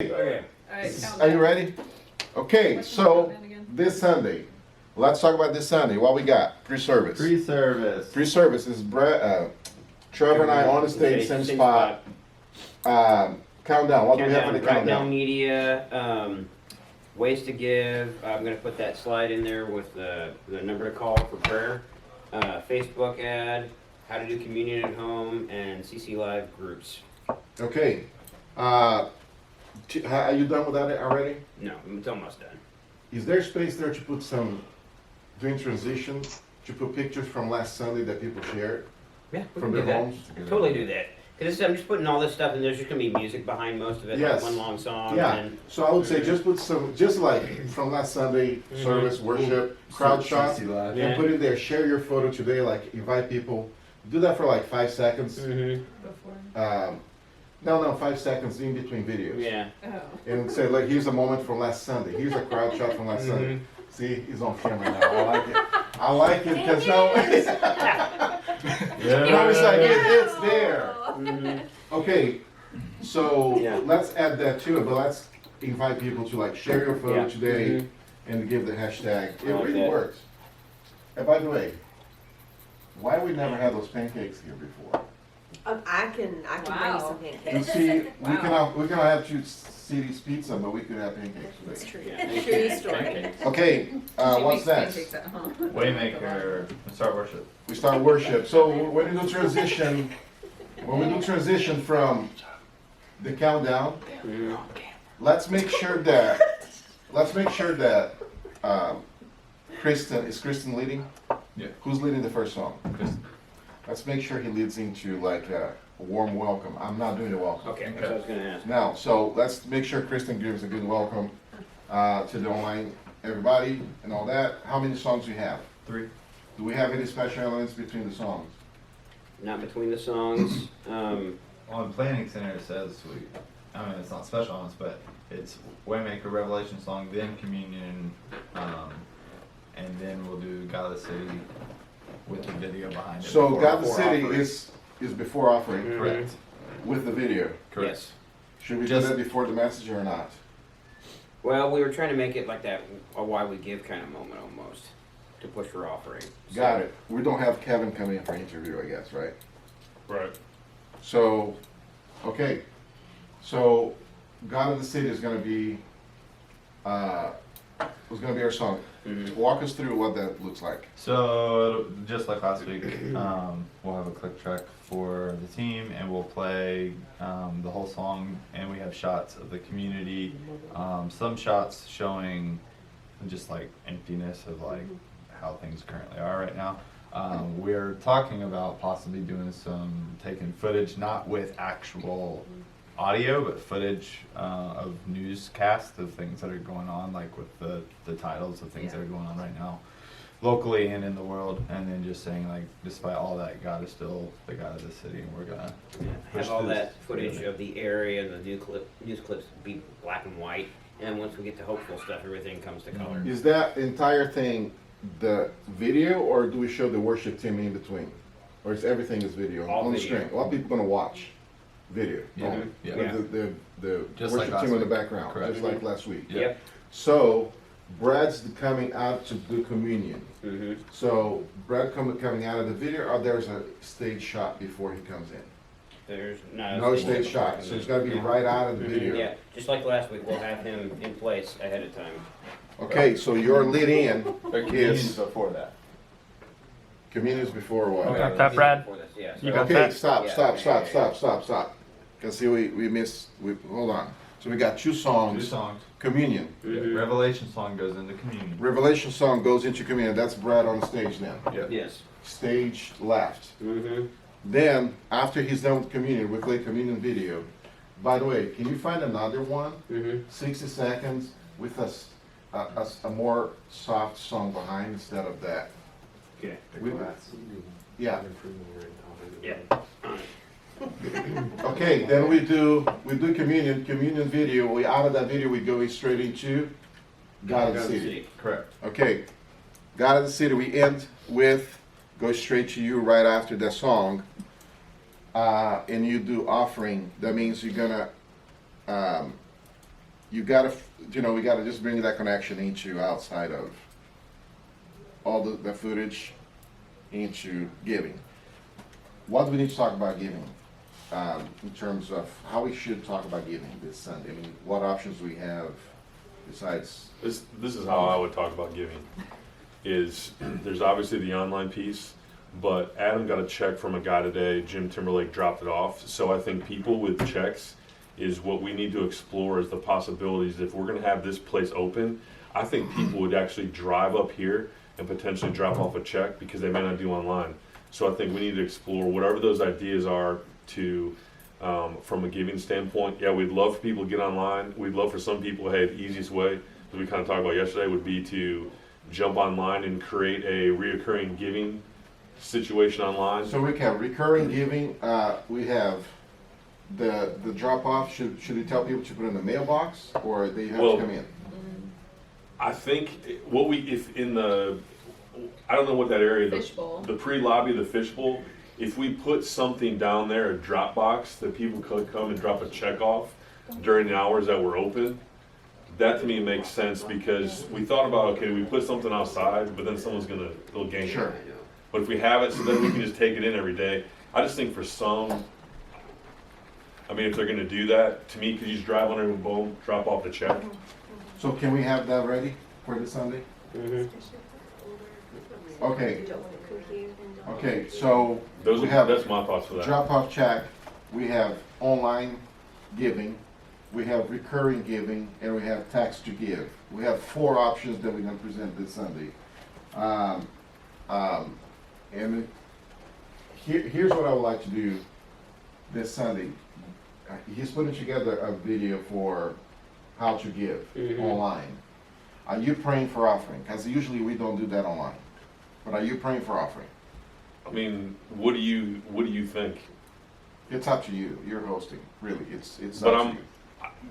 Okay. Are you ready? Okay, so this Sunday, let's talk about this Sunday. What we got? Pre-service. Pre-service. Pre-service is Trevor and I on the stage, same spot. Countdown. What do we have for the Countdown countdown? Media, ways to give. I'm gonna put that slide in there with the number to call for prayer. Facebook ad, how to do communion at home, and CC Live groups. Okay. Are you done with that already? No, it's almost done. Is there space there to put some, during transition, to put pictures from last Sunday that people shared Yeah, we from can their do homes? that. Totally do that. Cause I'm just putting all this stuff, and there's just gonna be music behind most of it, Yes. like one long song. Yeah, And so I would say just put some, just like from last Sunday service, worship, crowd shots, Live. Yeah. and put it there. Share your photo today, like invite people. Do that for like 5 seconds. No, 5 seconds in between videos. Yeah. And say, like, here's a moment from last Sunday. Here's a crowd shot from last Sunday. See, he's on camera now. I like it. I like it because now, now it's like it's there. Okay, so Yeah. let's add that to it, but let's invite people to like share your photo Yeah. today and give the hashtag. It I like really that. works. And by the way, why we never had those pancakes here before? I can bring you Wow. some You pancakes. see, Wow. we cannot have you CD's pizza, but we could have pancakes It's today. true. Yeah. True story. Okay, what's next? Waymaker. Start worship. We start worship. So when we do transition, from the countdown, let's make sure that Kristen leading? Yeah. Who's leading the first song? Kristen. Let's make sure he leads into like a warm welcome. I'm not doing the welcome. Okay, that's what I was gonna ask. Now, so let's make sure Kristen gives a good welcome to the online everybody and all that. How many songs do you have? 3. Do we have any special elements between the songs? Not between the songs. On Planning Center it says it's not special ones, but it's Waymaker, Revelation song, then Communion, and then we'll do God of the City with the video behind it. So before- God the before City offering. is before offering Correct. with the video. Correct. Yes. Should we Just- do that before the message or not? Well, we were trying to make it like that, a why we give kind of moment almost, to push for offering. Got it. We don't have Kevin come in for interview, I guess, right? Right. So, okay. So, God of the City is gonna be our song. Mhm. Walk us through what that looks like. So just like last week, we'll have a click track for the team, and we'll play the whole song, and we have shots of the community. Some shots showing just like emptiness of like how things currently are right now. We're talking about possibly doing taking footage, not with actual audio, but footage of newscasts of things that are going on, like with the titles of things that are going on right now, locally and in the world, and then just saying like, despite all that, God is still the God of the city, and we're gonna push Have all this that footage together. of the area and the news clips be black and white, and once we get to hopeful stuff, everything comes to color. Is that entire thing the video, or do we show the worship team in between? Or is everything is video All on the video. screen? A lot of people gonna watch video. Yeah. only. Yeah. With the Just like worship last team in the week. background, Correct. just like last week. Yeah. Yep. So, Brad's coming out to do communion. Mm-hmm. So, Brad coming out of the video, or there's a stage shot before he comes in? There's No stage shot, so it's gotta be right out of the video. Yeah, just like last week, we'll have him in place ahead of time. Okay, so your lead in is, before that. communion is before what? Got that, Brad? Before this, yeah, You so- got Okay, that? stop. Yeah. Cause see, hold on. So we got two 2 songs, songs. communion. Mhm. Revelation song goes into communion. Revelation song goes into communion, that's Brad on the stage now. Yes. Stage left. Mm-hmm. Then, after he's done with communion, we play communion video. By the way, can you find another one, Mm-hmm. 60 seconds, with a more soft song behind instead of that? Okay. Yeah. Yeah. Okay, then we do communion video. We out of that video we go straight into God of the City. Correct. Okay, God of the City. We end with go straight to you right after that song, and you do offering. That means you're gonna you gotta, we gotta just bring that connection into outside of all the footage into giving. What do we need to talk about giving? In terms of how we should talk about giving this Sunday? I mean, what options we have besides? This is how I would talk about giving. Is there's obviously the online piece, but Adam got a check from a guy today. Jim Timberlake dropped it off. So I think people with checks is what we need to explore as the possibilities. If we're going to have this place open, I think people would actually drive up here and potentially drop off a check because they may not do online. So I think we need to explore whatever those ideas are to, from a giving standpoint. Yeah, we'd love for people to get online. We'd love for some people, hey, the easiest way, as we kind of talked about yesterday, would be to jump online and create a reoccurring giving situation online. So we have recurring giving, we have the drop off, should we tell people to put it in the mailbox or they have Well, to come in? I think what we, if in the, I don't know what that area, Fishbowl. the pre-lobby, the fishbowl, if we put something down there, a drop box that people could come and drop a check off during the hours that we're open, that to me makes sense because we thought about, okay, we put something outside, but then someone's gonna, they'll gang Sure. it. But if we have it, so then we can just take it in every day. I just think for some, I mean, if they're gonna do that, to me, could you just drive on and boom, drop off the check? So can we have that ready for this Sunday? Okay, okay, so Those we are, have that's my thoughts for that. drop off check, we have online giving, we have recurring giving, and we have tax to give. We have 4 options that we're gonna present this Sunday. And here's what I would like to do this Sunday. He's putting together a video for how to give online. Are you praying for offering? Because usually we don't do that online. But are you praying for offering? I mean, what do you think? It's up to you. You're hosting. Really, it's But up to you.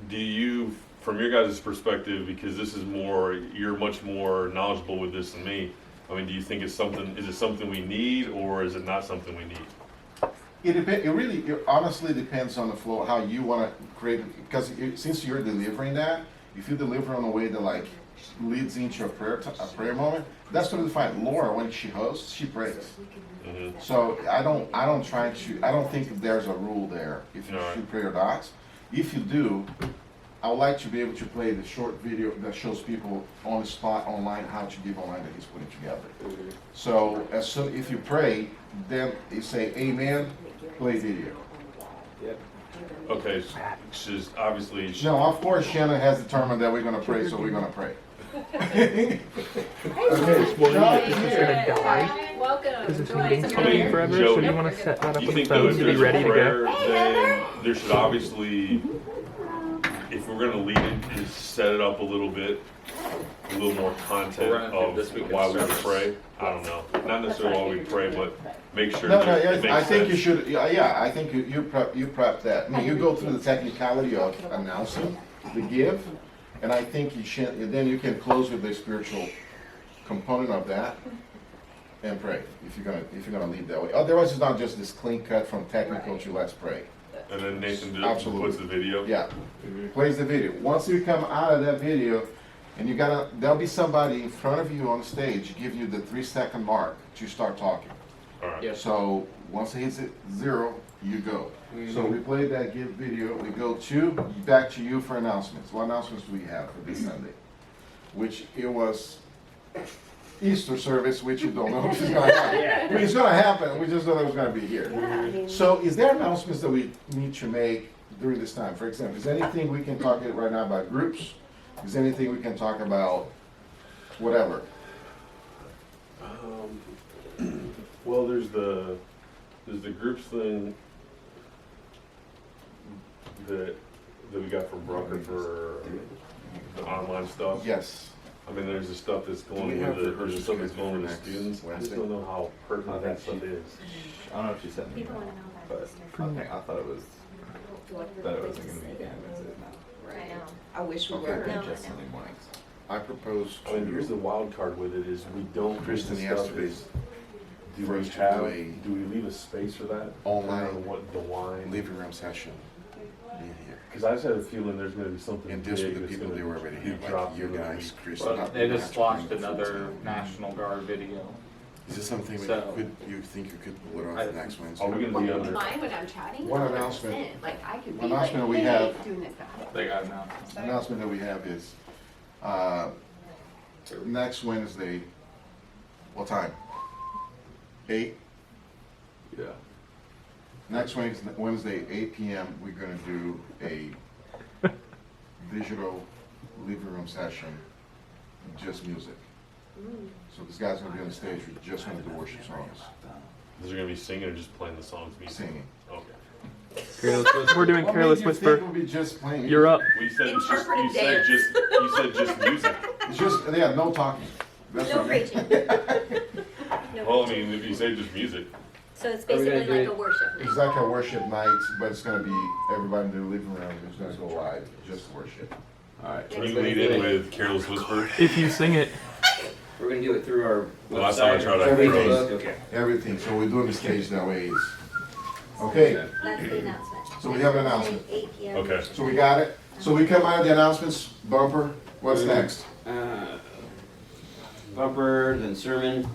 Do you, from your guys' perspective, because this is more, you're much more knowledgeable with this than me. I mean, do you think is it something we need, or is it not something we need? It honestly depends on the flow, how you want to create. Because since you're delivering that, if you deliver in a way that like leads into a prayer moment, that's totally fine. Laura, when she hosts, she prays. Mm-hmm. So I don't think there's a rule there if you All right. should pray or not. If you do, I would like to be able to play the short video that shows people on the spot online how to give online that he's putting together. So as soon if you pray, then you say amen, play video. Yep. Okay, so just obviously. No, of course Shannon has determined that we're gonna pray, so we're gonna pray. Okay. Well, John, is this here. gonna die? Welcome. Is this Join meeting us. taking forever? So do you Joey, want to set that up You with think though phones if to be there's ready a to prayer, go? then there should obviously, if we're gonna lead it, is set it up a little bit, a little more content We're gonna do this of weekend why we service. pray. I don't know, not necessarily why we pray, but make sure No, that no, it makes I think you sense. should, yeah, I think you prep that. I mean, you go through the technicality of announcing the give, and I think you should, then you can close with the spiritual component of that and pray, if you're gonna lead that way. Otherwise, it's not just this clean cut from technical to let's pray. And then Nathan just Absolutely. puts the video. Yeah, plays the video. Once you come out of that video, and there'll be somebody in front of you on stage, give you the 3-second mark to start talking. All right. Yes. So once it hits 0, you go. So we play that give video. We go back to you for announcements. What announcements do we have for this Sunday? Which it was Easter service, which you don't know if it's gonna happen. I mean, it's gonna happen. We just know that it's gonna be here. So is there announcements that we need to make during this time? For example, is there anything we can talk right now about groups? Is there anything we can talk about? Whatever. Well, there's the groups thing that we got from Brucker for the online stuff. Yes. I mean, there's the stuff that's going we have with the, there's the rehearsals stuff that's scheduled going with for the next students. I just Wednesday? don't know how pertinent that stuff is. I don't know if she sent me, People want to know about this. but I thought it was that it wasn't going to be animated. I know. I wish we Okay. were. No, Just I know. Sunday mornings. I propose I mean, here's the to wild card with it is we don't. Kristen the stuff yesterday is, do for we us to have? do a Do we leave a space for that? online Or what the wine? living room session. Be here. Because I just had a feeling there's gonna be something And big this with the that's people gonna they were already be here, like dropped you in the guys, week. Chris. Well, not- they not just to launched bring the full another time. National Guard video. Is this something So- you think you could pull it off I- next Wednesday? Are we gonna be under? Mine when I'm chatting. One 100%. announcement. Like I could One be like, announcement we hey, have- doing this guy. They got announced. Announcement that we have is, next Wednesday, what time? 8? Yeah. Next Wednesday, 8 PM, we're gonna do a digital living room session, just music. So this guy's gonna be on the stage, we're just gonna do worship songs, Is there gonna be singing or just playing the songs? Music? singing. Okay. We're doing What Careless made you Whisper. think we'll be just playing music? You're up. We said it's just. Interpretive You said dance. just. You said just music. It's just, yeah, no talking. That's No what I mean. preaching. No Well, I preaching. mean, if you say just music, So it's Are we gonna basically do like it- a worship night. It's like a worship night, but it's gonna be everybody in their living room who's gonna go live, just worship. Alright. can you lead in with Careless Whisper? If you sing it. We're gonna do it through our Well, that's how I website, tried to Everything. froze. Facebook, okay. Everything, so we're doing the stage that way. Okay, That's the announcement. So we have an announcement. 8 p.m. Okay. so we got it. So we come out of the announcements, bumper, what's next? Bumper, then sermon.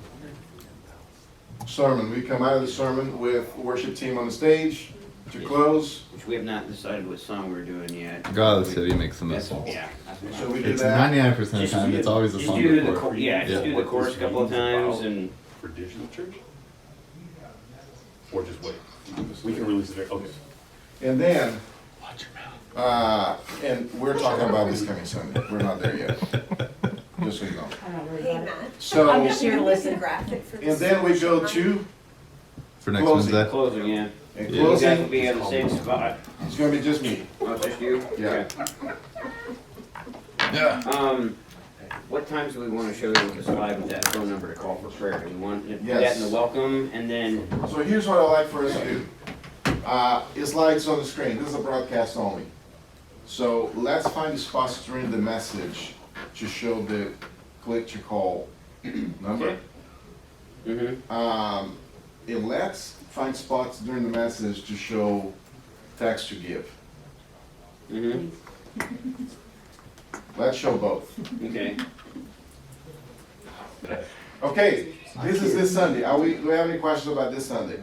Sermon, we come out of the sermon with worship team on the stage to close. Which we have not decided what song we're doing yet. God of the City makes the That's, most. yeah. that's So what- we do It's that. 99% of the Just time. do- It's always the just song do the before. chor- Yeah, just do the chorus a couple of times and For digital church? Or just wait? We can release it there. Okay. And then, and we're talking about this coming Sunday. We're not there yet. Just so you know. Hey, Matt. So, I'm just here to listen. Graphic for and this. then we go to, For next Closing. Wednesday. closing, yeah. and Yeah. You guys will closing, be on the same spot. it's gonna be just me. Oh, just you? Yeah. Okay. What times do we wanna show this live with that phone number to call for prayer? Do we want to do that Yes. in the welcome and then, So here's what I like for us to do. It's lights on the screen, this is a broadcast only. So let's find the spots during the message to show the click to call number. Okay. And let's find spots during the message to show text to give. Let's show both. Okay. Okay, this is this Sunday. Do we have any questions about this Sunday?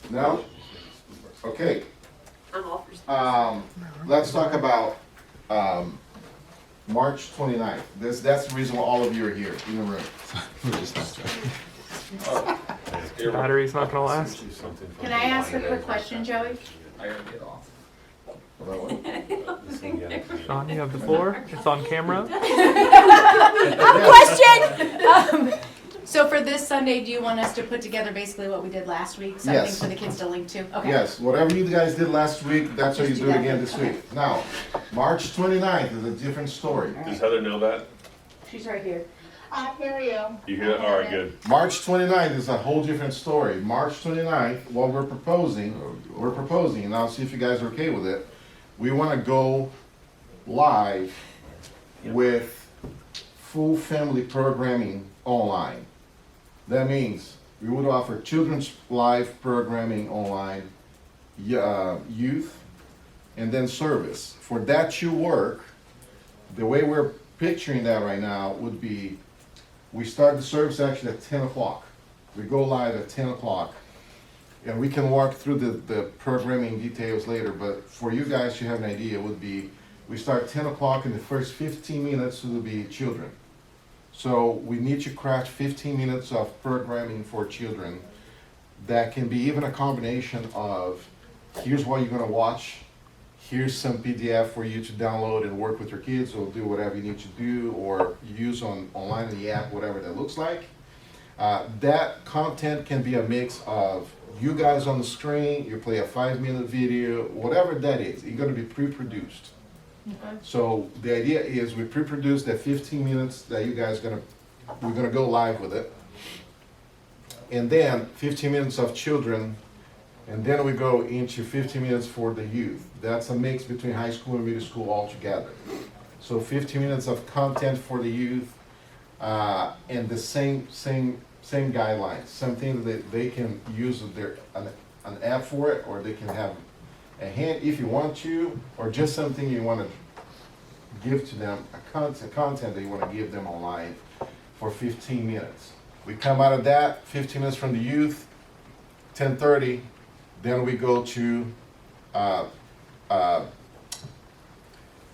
No? Okay. I'm all for Let's talk about March 29th. That's the reason why all of you are here in the room. We're just not trying. Battery's not gonna last. Can I ask a quick question, Joey? I gotta get off. About what? Sean, you have the floor. It's on camera. Question! So for this Sunday, do you want us to put together basically what we did last week? Something Yes. for the kids to link to? Okay. Yes, whatever you guys did last week, that's what you Just do do that. again this week. Now, March 29th is a different story. Does Heather know that? She's right here. You hear that? All right, good. March 29th is a whole different story. March 29th, what we're proposing, and I'll see if you guys are okay with it, we want to go live with full family programming online. That means we would offer children's live programming online, youth, and then service. For that to work, the way we're picturing that right now would be, we start the service actually at 10 o'clock. We go live at 10 o'clock. And we can walk through the programming details later, but for you guys to have an idea, it would be, we start 10 o'clock and the first 15 minutes will be children. So we need to craft 15 minutes of programming for children that can be even a combination of, here's what you're gonna watch, here's some PDF for you to download and work with your kids, or do whatever you need to do, or use online in the app, whatever that looks like. That content can be a mix of you guys on the screen, you play a 5-minute video, whatever that is, it's gonna be pre-produced. So the idea is we pre-produce that 15 minutes that you guys we're gonna go live with it. And then 15 minutes of children, and then we go into 15 minutes for the youth. That's a mix between high school and middle school all together. So 15 minutes of content for the youth, and the same guidelines, something that they can use an app for it, or they can have a hand if you want to, or just something you want to give to them, content that you want to give them online for 15 minutes. We come out of that, 15 minutes from the youth, 10:30, then we go to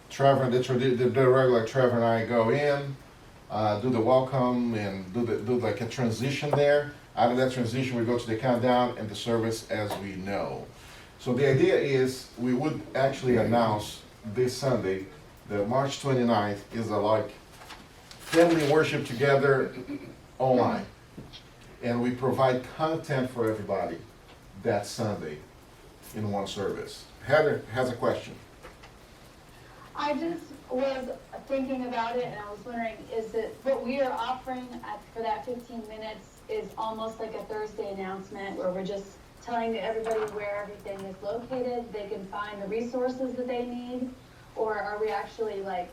Trevor, the regular Trevor and I go in, do the welcome and do like a transition there. Out of that transition, we go to the countdown and the service as we know. So the idea is we would actually announce this Sunday that March 29th is a like family worship together online. And we provide content for everybody that Sunday in one service. Heather has a question. I just was thinking about it and I was wondering, is it what we are offering for that 15 minutes is almost like a Thursday announcement where we're just telling everybody where everything is located, they can find the resources that they need? Or are we actually like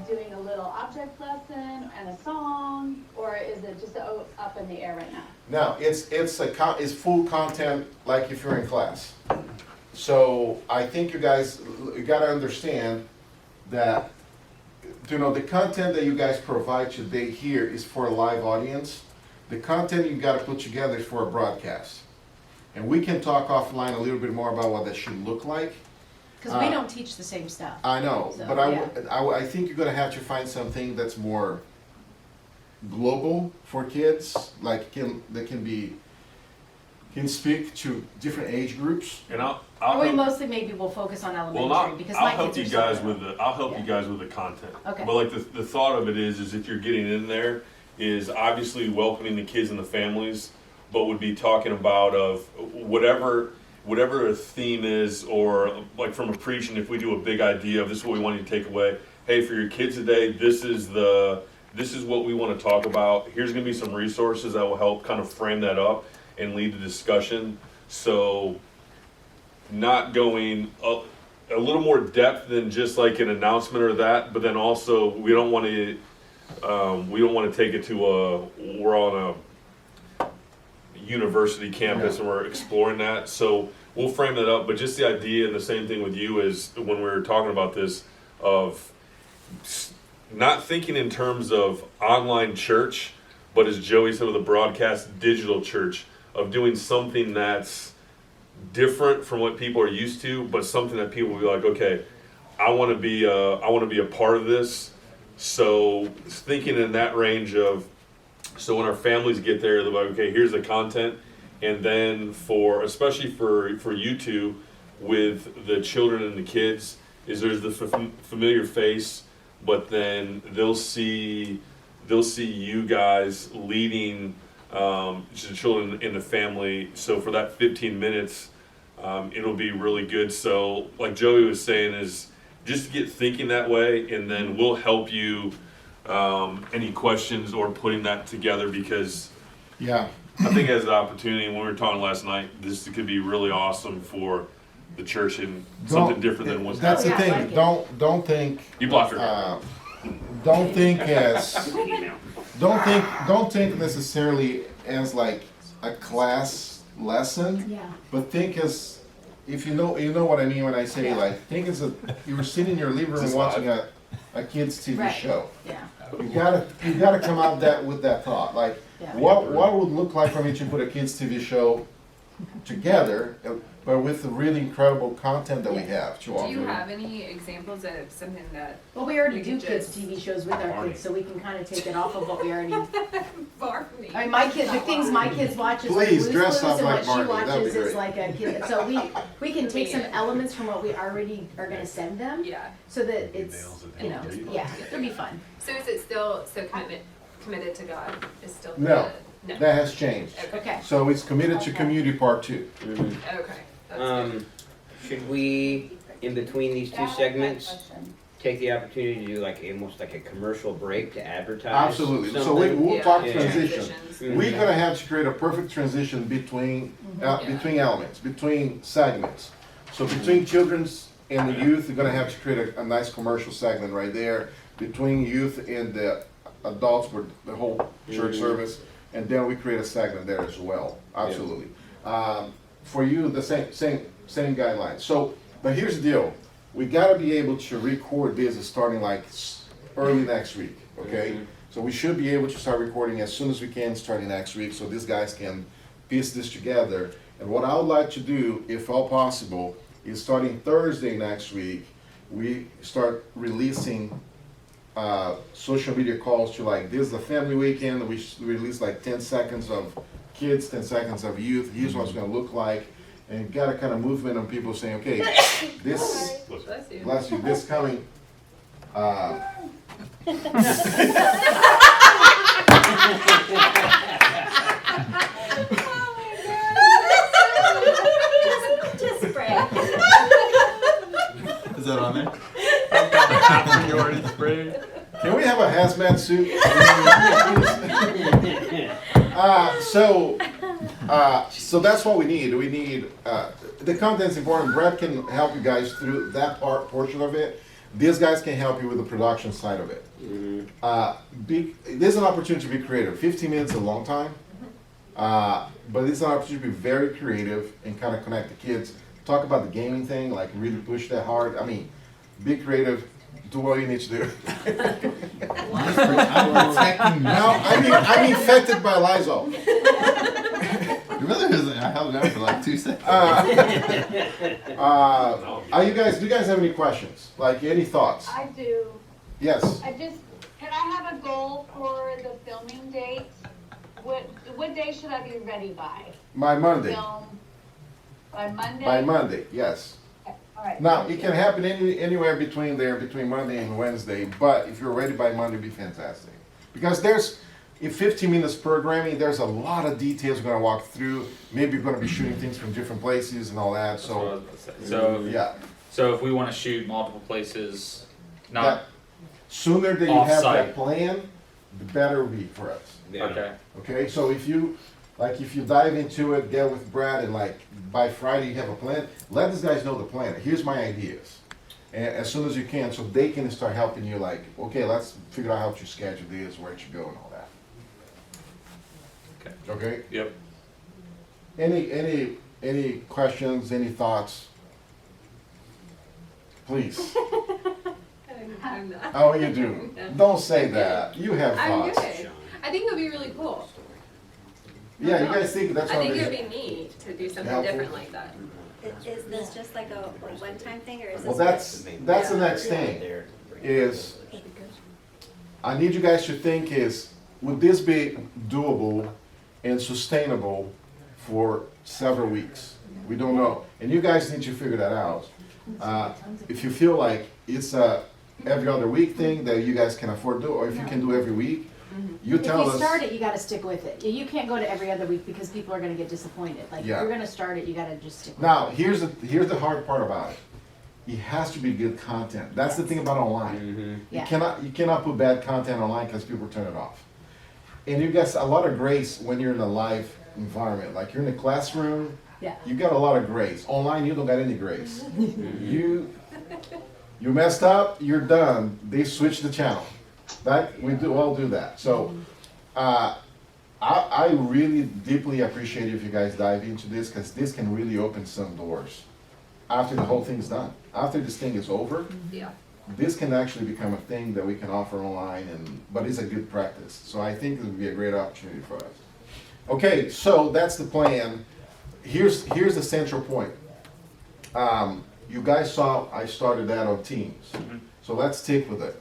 doing a little object lesson and a song, or is it just up in the air right now? Now, it's full content like if you're in class. So I think you guys, you gotta understand that, you know, the content that you guys provide today here is for a live audience. The content you gotta put together is for a broadcast. And we can talk offline a little bit more about what that should look like. Because we don't teach the same stuff. I know, So, but yeah. I think you're gonna have to find something that's more global for kids, like that can speak to different age groups. And I'll We help, mostly maybe will focus on elementary well, because I'll my help kids you are guys so with little. I'll help Yeah. you guys with the content. Okay. But like the thought of it is if you're getting in there is obviously welcoming the kids and the families, but would be talking about of whatever a theme is, or like from a preaching, if we do a big idea of this is what we want you to take away. Hey, for your kids today, this is what we want to talk about. Here's going to be some resources that will help kind of frame that up and lead to discussion. So not going a little more depth than just like an announcement or that, but then also we don't want to take it to we're on a university campus and we're exploring that. So we'll frame that up, but just the idea, and the same thing with you is when we were talking about this, of not thinking in terms of online church, but as Joey said with the broadcast, digital church, of doing something that's different from what people are used to, but something that people will be like, okay, I want to be a part of this. So thinking in that range of, so when our families get there, they're like, okay, here's the content, and then especially for you two, with the children and the kids, is there's the familiar face, but then they'll see you guys leading the children in the family. So for that 15 minutes, it'll be really good. So like Joey was saying, is just get thinking that way, and then we'll help you any questions or putting that together, because Yeah. I think as an opportunity, when we were talking last night, this could be really awesome for the church and something different than what's That's the happening. Yeah, I thing. like it. Don't think. You blocked her. Don't think don't think necessarily as like a class lesson, Yeah. but think as, if you know what I mean when I say Yeah. like, think as you were sitting in your living room Is this watching live? a kid's TV Right. show. Yeah. You gotta come out with that thought, like, Yeah. what would look like for me to put a kids TV show together, but with the really incredible content that we have to Do offer. you have any examples of something that Well, we already We do can kids just- TV shows with our kids, so we can kind of take it off of what we already. far from me? I mean, my kids, the things my kids watch is like Please, Blue's dress Clues, up and like what she Marty. That'd be watches is great. like a kid. So we can take some elements from what we already are going to send them, Yeah. so that it's, you know, yeah, it'll be fun. So is it still committed to God? Is still No. no. That has changed. Okay. So it's committed to community part 2. Okay. That's good. Should we, in between these two segments, take the opportunity to do like almost like a commercial break to advertise? Absolutely. So something? we'll Yeah. talk Yeah. transition. Transitions. We're gonna have to create a perfect transition between elements, between segments. So between children's and the youth, we're gonna have to create a nice commercial segment right there. Between youth and the adults, with the whole church service, and then we create a segment there as well. Absolutely. For you, the same guidelines. So But here's the deal. We gotta be able to record this starting like early next week, okay? So we should be able to start recording as soon as we can starting next week, so these guys can piece this together. And what I would like to do, if all possible, is starting Thursday next week, we start releasing social media calls to like, this is a family weekend, we release like 10 seconds of kids, 10 seconds of youth, here's what it's gonna look like. And got a kind of movement on people saying, okay, this, Bless you. bless you, this coming, Just spray. Is that on there? You already sprayed. can we have a hazmat suit? So that's what we need. We need, the content's important. Brad can help you guys through that portion of it. These guys can help you with the production side of it. There's an opportunity to be creative. 15 minutes is a long time, but it's an opportunity to be very creative and kind of connect the kids. Talk about the gaming thing, like really push that hard. I mean, be creative. Do what you need to do. Now, I'm infected by Lysol. It really isn't. I held it out for like 2 seconds. Do you guys have any questions? Like any thoughts? I do. Yes. Can I have a goal for the filming date? What day should I be ready by? By Monday. Film by Monday? By Monday, yes. All right. Now, it can happen anywhere between Monday and Wednesday, but if you're ready by Monday, it'd be fantastic. Because in 15 minutes programming, there's a lot of details we're gonna walk through. Maybe we're gonna be shooting things from different places and all that, so, yeah. So if we want to shoot multiple places, That not sooner that you have that Off-site. plan, the better it will be for us. okay. Okay, so if you dive into it, get with Brad, and like by Friday you have a plan, let these guys know the plan. Here's my ideas. And as soon as you can, so they can start helping you like, okay, let's figure out how to schedule this, where to go and all that. Okay? Yep. Any questions, any thoughts? Please. I'm not. Oh, you do. Don't say that. You have I'm thoughts. good. I think it would be really cool. Yeah, you guys think that's I what think it it would is. be neat to do something Helpful. different like that. Is this just like a one-time thing, or is this? Well, that's the next thing, is I need you guys to think would this be doable and sustainable for several weeks? We don't know. And you guys need to figure that out. If you feel like it's a every other week thing that you guys can afford to do, or if you can do every week, you tell If us. you start it, you gotta stick with it. You can't go to every other week because people are gonna get disappointed. Like, if Yeah. you're gonna start it, you gotta just stick with Now, here's the hard part about it. It has to be good content. That's the thing about online. Yeah. You cannot put bad content online because people turn it off. And you get a lot of grace when you're in a live environment. Like you're in a classroom, Yeah. you got a lot of grace. Online, you don't got any grace. You messed up, you're done. They switch the channel. We all do that. So, I really deeply appreciate if you guys dive into this, because this can really open some doors after the whole thing's done. After this thing is over, Yeah. this can actually become a thing that we can offer online, but it's a good practice. So I think it would be a great opportunity for us. Okay, so that's the plan. Here's the central point. You guys saw I started that on Teams, so let's stick with it.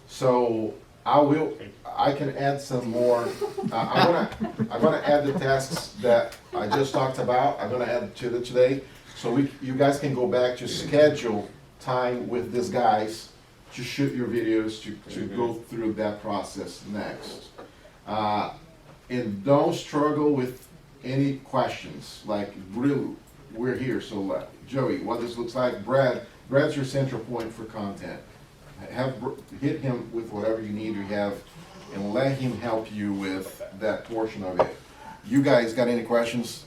So I can add some more. I'm gonna add the tasks that I just talked about. I'm gonna add to it today, so you guys can go back to schedule time with these guys to shoot your videos, to go through that process next. And don't struggle with any questions. Like, really, we're here. So, Joey, what this looks like. Brad's your central point for content. Hit him with whatever you need to have, and let him help you with that portion of it. You guys got any questions?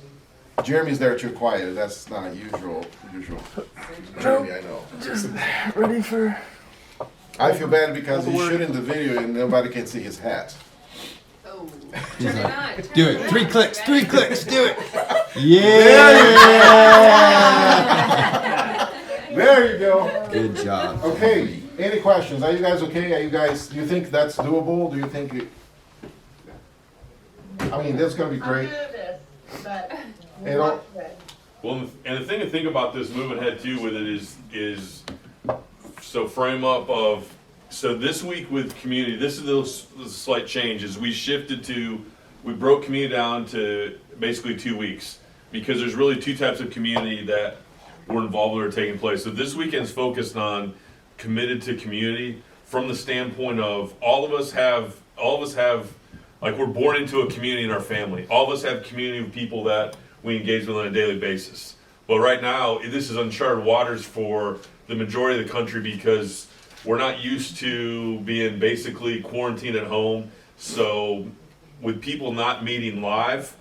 Jeremy's there too quiet. That's not usual. Jeremy, I know. Just ready for. I feel bad because he's shooting the video and nobody can see his hat. Oh, turn it on. Do it. 3 clicks. 3 clicks. Do it. Yeah! There you go. Good job. Okay, any questions? Are you guys okay? Are you guys, do you think that's doable? Do you think it? I mean, that's gonna be I'm great. nervous, but It we'll all- walk through it. Well, and the thing to think about this moving ahead too with it is so frame up of, so this week with community, this is the slight change is we shifted to, we broke community down to basically 2 weeks because there's really two types of community that were involved or are taking place. So this weekend's focused on committed to community from the standpoint of all of us have, like we're born into a community in our family. All of us have community of people that we engage with on a daily basis. But right now, this is uncharted waters for the majority of the country because we're not used to being basically quarantined at home. So with people not meeting live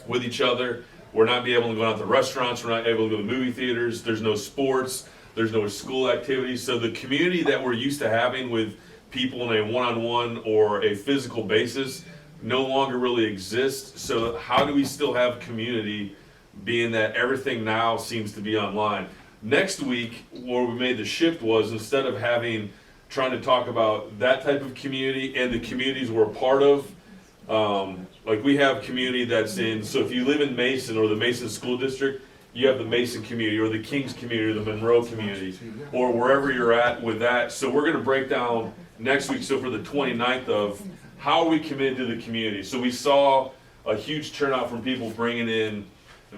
with each other, we're not being able to go out to restaurants, we're not able to go to movie theaters, there's no sports, there's no school activities. So the community that we're used to having with people in a one-on-one or a physical basis no longer really exists. So how do we still have community being that everything now seems to be online? Next week, where we made the shift was instead of trying to talk about that type of community and the communities we're a part of, like we have community that's in, so if you live in Mason or the Mason School District, you have the Mason community or the Kings community or the Monroe community or wherever you're at with that. So we're gonna break down next week, so for the 29th of how are we committed to the community? So we saw a huge turnout from people bringing in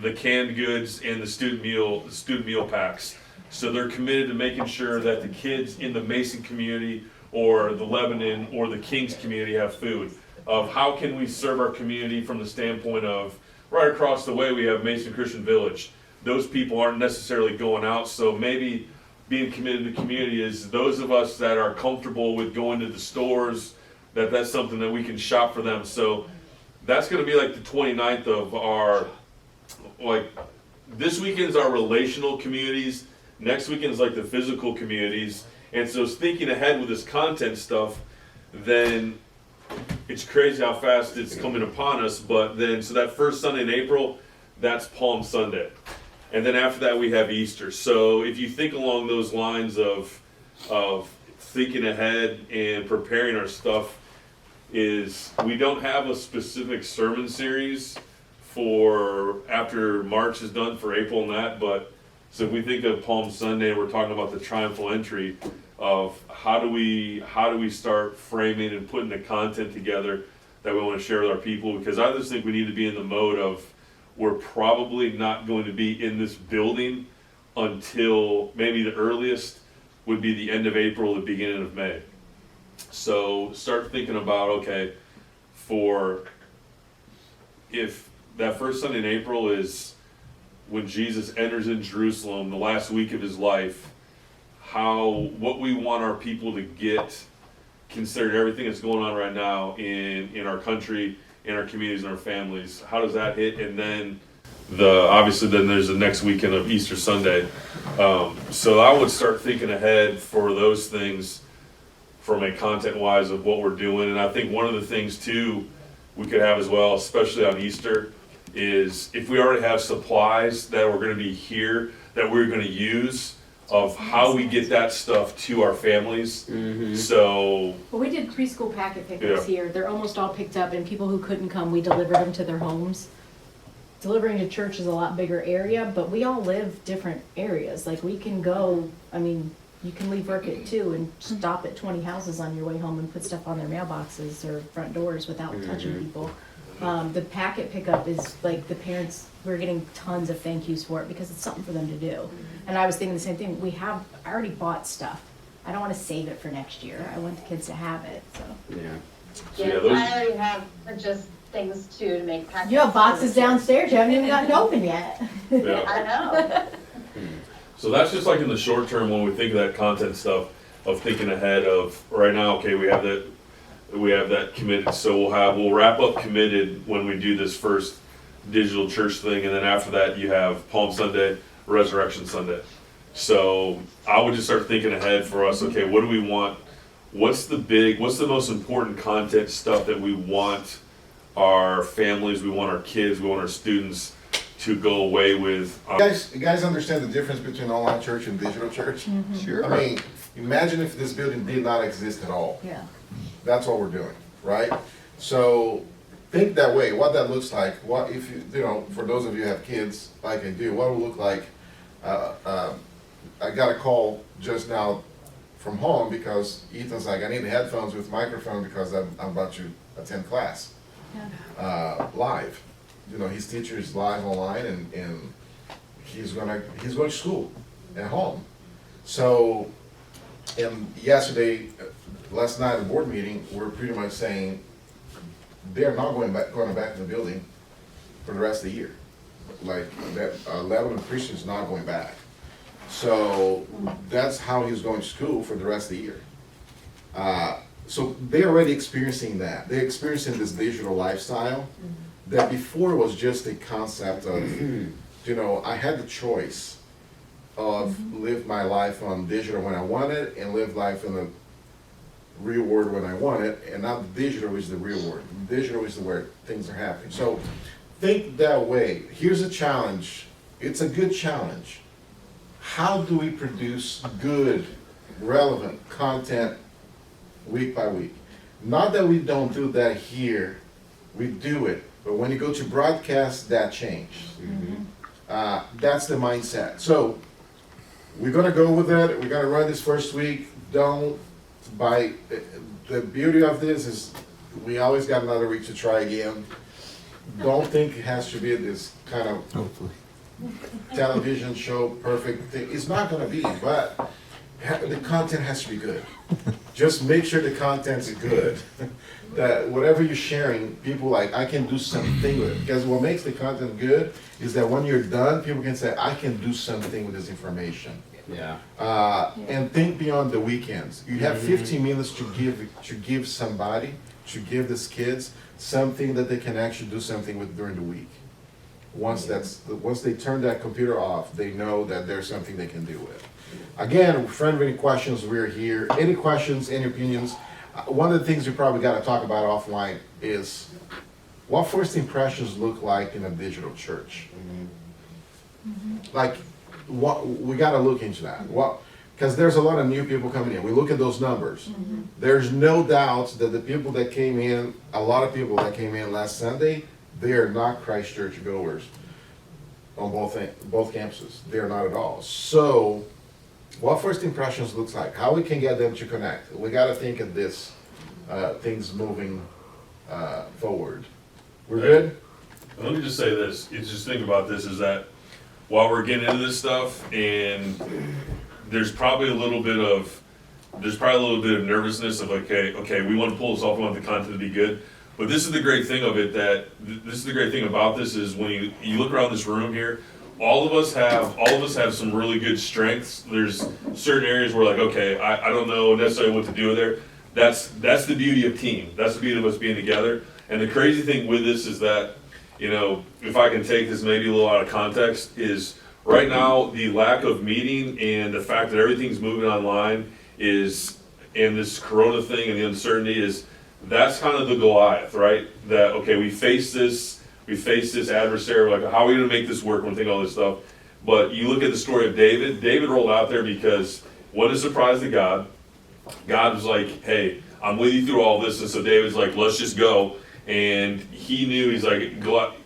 the canned goods and the student meal packs. So they're committed to making sure that the kids in the Mason community or the Lebanon or the Kings community have food. Of how can we serve our community from the standpoint of right across the way we have Mason Christian Village. Those people aren't necessarily going out, so maybe being committed to community is those of us that are comfortable with going to the stores, that's something that we can shop for them. So that's gonna be like the 29th of our, like, this weekend's our relational communities, next weekend's like the physical communities. And so thinking ahead with this content stuff, then it's crazy how fast it's coming upon us. But then, so that first Sunday in April, that's Palm Sunday. And then after that we have Easter. So if you think along those lines of thinking ahead and preparing our stuff, is we don't have a specific sermon series for after March is done for April and that, but so if we think of Palm Sunday, we're talking about the triumphal entry of how do we start framing and putting the content together that we want to share with our people, because I just think we need to be in the mode of we're probably not going to be in this building until maybe the earliest would be the end of April, the beginning of May. So start thinking about, okay, for if that first Sunday in April is when Jesus enters in Jerusalem, the last week of his life, what we want our people to get, considering everything that's going on right now in our country, in our communities, and our families, how does that hit? And then obviously then there's the next weekend of Easter Sunday. So I would start thinking ahead for those things from a content wise of what we're doing. And I think one of the things too we could have as well, especially on Easter, is if we already have supplies that are going to be here that we're going to use, of how we get that stuff to our families. Mm-hmm. So Well, we did preschool packet pickups Yeah. here. They're almost all picked up, and people who couldn't come, we delivered them to their homes. Delivering to church is a lot bigger area, but we all live different areas. Like, we can go, I mean, you can leave work at 2 and stop at 20 houses on your way home and put stuff on their mailboxes or front doors without touching people. The packet pickup is like the parents, we're getting tons of thank yous for it because it's something for them to do. And I was thinking the same thing. I already bought stuff. I don't want to save it for next year. I want the kids to have it, so. Yeah. yeah, Yeah, those- I already have purchased things too to make packets. You have boxes downstairs you haven't even gotten open yet. yeah. I know. So that's just like in the short term when we think of that content stuff, of thinking ahead of right now, okay, we have that committed, so we'll wrap up committed when we do this first digital church thing, and then after that you have Palm Sunday, Resurrection Sunday. So I would just start thinking ahead for us, okay, what do we want? What's the most important content stuff that we want our families, we want our kids, we want our students to go away with. You guys understand the difference between online church and digital church? Sure. I mean, imagine if this building did not exist at all. Yeah. That's what we're doing, right? So think that way, what that looks like, what if you know, for those of you who have kids like I do, what it will look like. I got a call just now from home because Ethan's like, I need headphones with microphone because I'm about to attend class. Live. You know, his teacher is live online and he's going to school at home. So, and yesterday, last night at the board meeting, we're pretty much saying they're not going back to the building for the rest of the year. Like that, Lebanon Christian is not going back. So that's how he's going to school for the rest of the year. So they're already experiencing that. They're experiencing this digital lifestyle that before was just a concept of, you know, I had the choice of live my life on digital when I wanted and live life in the real world when I want it, and now digital is the real world. Digital is where things are happening. So think that way. Here's a challenge. It's a good challenge. How do we produce good, relevant content week by week? Not that we don't do that here, we do it. But when you go to broadcast, that changes. That's the mindset. So we're gonna go with that. We're gonna run this first week. The beauty of this is we always got another week to try again. Don't think it has to be this kind of Hopefully. television show perfect thing. It's not gonna be, but the content has to be good. Just make sure the content's good. That whatever you're sharing, people like, I can do something with it. Because what makes the content good is that when you're done, people can say, I can do something with this information. Yeah. And think beyond the weekends. You have 15 minutes to give somebody, to give these kids something that they can actually do something with during the week. Once they turn that computer off, they know that there's something they can do with. Again, friend, any questions, we're here. Any questions, any opinions? One of the things we probably got to talk about offline is what first impressions look like in a digital church. Like, what we got to look into that. Because there's a lot of new people coming in. We look at those numbers. There's no doubt that the people that came in, a lot of people that came in last Sunday, they are not Christ Church goers on both campuses. They're not at all. So, what first impressions looks like? How we can get them to connect? We got to think of this, things moving forward. We're good? Let me just say this, it's just think about this, is that while we're getting into this stuff, and there's probably a little bit of nervousness of okay, we want to pull this off, we want the content to be good. But this is the great thing of it, this is the great thing about this is when you look around this room here, all of us have some really good strengths. There's certain areas where like, okay, I don't know necessarily what to do there. That's the beauty of team. That's the beauty of us being together. And the crazy thing with this is that, you know, if I can take this maybe a little out of context, is right now the lack of meeting and the fact that everything's moving online is, and this Corona thing and the uncertainty is, that's kind of the Goliath, right? That, okay, we face this adversary, like, how are we gonna make this work when we think all this stuff? But you look at the story of David. David rolled out there because what a surprise to God. God was like, hey, I'm with you through all this. And so David's like, let's just go. And he knew, he's like, go out.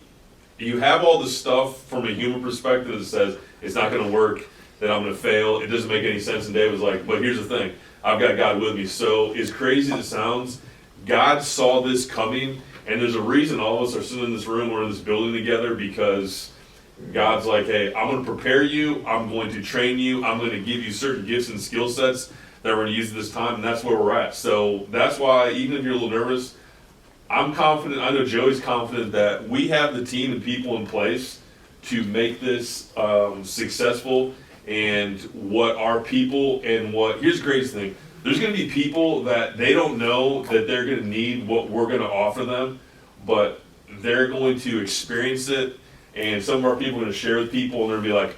You have all this stuff from a human perspective that says it's not gonna work, that I'm gonna fail, it doesn't make any sense. And David's like, but here's the thing, I've got God with me. So as crazy as it sounds, God saw this coming, and there's a reason all of us are sitting in this room, we're in this building together, because God's like, hey, I'm going to prepare you, I'm going to train you, I'm going to give you certain gifts and skill sets that we're going to use at this time, and that's where we're at. So that's why, even if you're a little nervous, I'm confident, I know Joey's confident that we have the team and people in place to make this successful, and what our people and what, here's the greatest thing, there's going to be people that they don't know that they're going to need what we're going to offer them, but they're going to experience it, and some of our people are going to share with people, and they're going to be like,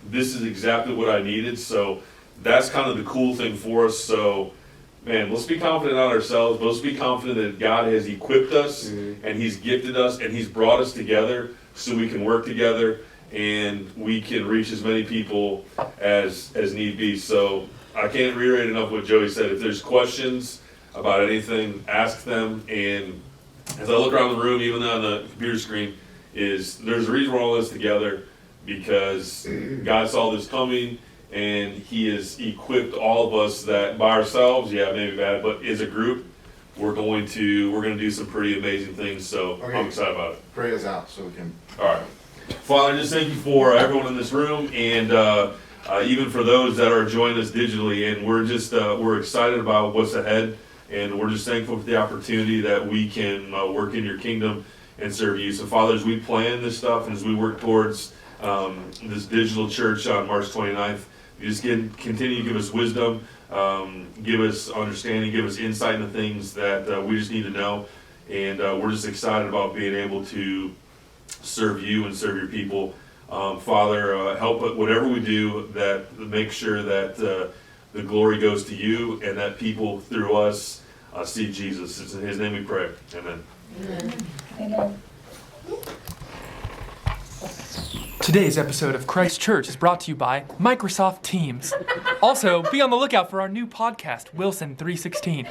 this is exactly what I needed. So that's kind of the cool thing for us. So, man, let's be confident on ourselves, but let's be confident that God has equipped us, and He's gifted us, and He's brought us together so we can work together and we can reach as many people as need be. So I can't reiterate enough what Joey said. If there's questions about anything, ask them. And as I look around the room, even on the computer screen, there's a reason we're all in this together, because God saw this coming and He has equipped all of us that by ourselves, yeah, maybe bad, but as a group, we're going to do some pretty amazing things. So Okay. I'm excited about it. Pray us out so we can. All right. Father, just thank you for everyone in this room, and even for those that are joining us digitally. And we're excited about what's ahead, and we're just thankful for the opportunity that we can work in your kingdom and serve you. So Father, as we plan this stuff and as we work towards this digital church on March 29th, you just continue to give us wisdom, give us understanding, give us insight into things that we just need to know. And we're just excited about being able to serve you and serve your people. Father, help whatever we do, that make sure that the glory goes to you and that people through us see Jesus. It's in His name we pray. Amen. Amen. Today's episode of Christ Church is brought to you by Microsoft Teams. Also, be on the lookout for our new podcast, Wilson 316.